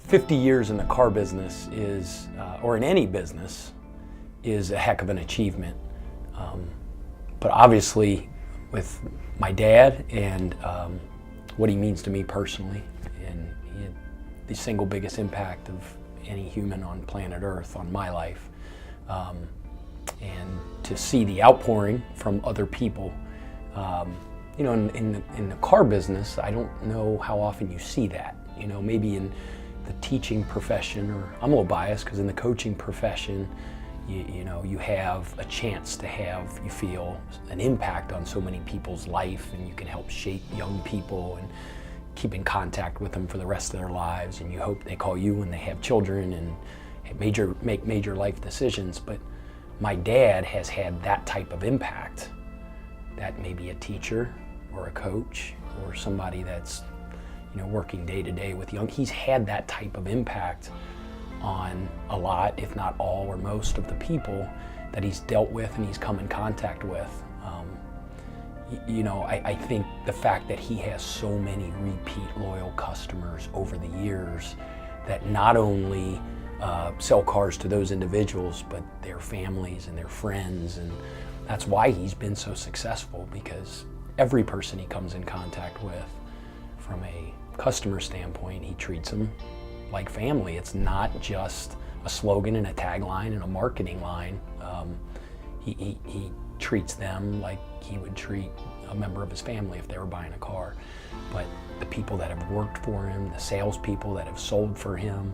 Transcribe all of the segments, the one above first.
50 years in the car business is, or in any business, is a heck of an achievement. But obviously, with my dad and what he means to me personally, and he had the single biggest impact of any human on planet Earth on my life, and to see the outpouring from other people. You know, in the car business, I don't know how often you see that. You know, maybe in the teaching profession, or I'm a little biased because in the coaching profession, you know, you have a chance to have, you feel, an impact on so many people's life, and you can help shape young people and keep in contact with them for the rest of their lives, and you hope they call you when they have children and make major life decisions. But my dad has had that type of impact that maybe a teacher or a coach or somebody that's, you know, working day to day with young, he's had that type of impact on a lot, if not all or most of the people that he's dealt with and he's come in contact with. You know, I think the fact that he has so many repeat loyal customers over the years that not only sell cars to those individuals, but their families and their friends, and that's why he's been so successful, because every person he comes in contact with, from a customer standpoint, he treats them like family. It's not just a slogan and a tagline and a marketing line. He treats them like he would treat a member of his family if they were buying a car. But the people that have worked for him, the salespeople that have sold for him,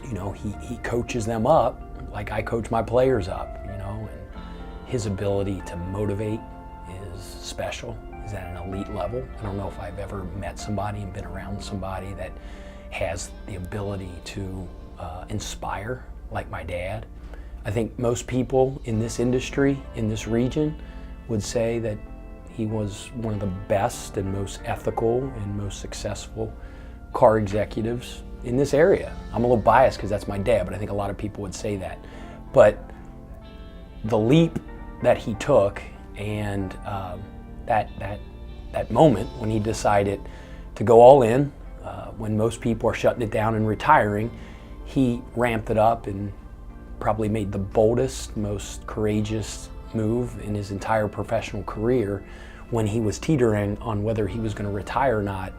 you know, he coaches them up like I coach my players up, you know, and his ability to motivate is special. Is at an elite level. I don't know if I've ever met somebody and been around somebody that has the ability to inspire like my dad. I think most people in this industry, in this region, would say that he was one of the best and most ethical and most successful car executives in this area. I'm a little biased because that's my dad, but I think a lot of people would say that. But the leap that he took, and that moment when he decided to go all in, when most people are shutting it down and retiring, he ramped it up and probably made the boldest, most courageous move in his entire professional career when he was teetering on whether he was going to retire or not.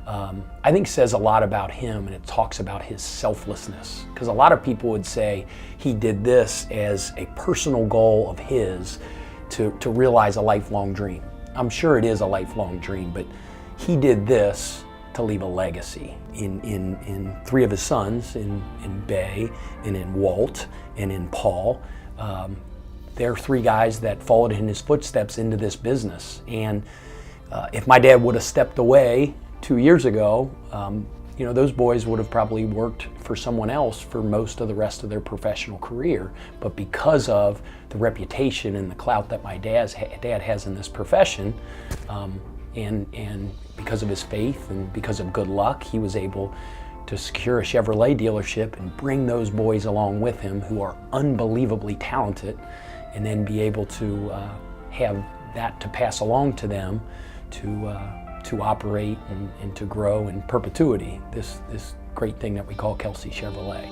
I think says a lot about him, and it talks about his selflessness, because a lot of people would say he did this as a personal goal of his to realize a lifelong dream. I'm sure it is a lifelong dream, but he did this to leave a legacy in three of his sons, in Bay and in Walt and in Paul. They're three guys that followed in his footsteps into this business. And if my dad would have stepped away 2 years ago, you know, those boys would have probably worked for someone else for most of the rest of their professional career. But because of the reputation and the clout that my dad has in this profession, and because of his faith and because of good luck, he was able to secure a Chevrolet dealership and bring those boys along with him who are unbelievably talented, and then be able to have that to pass along to them to operate and to grow in perpetuity, this great thing that we call Kelsey Chevrolet.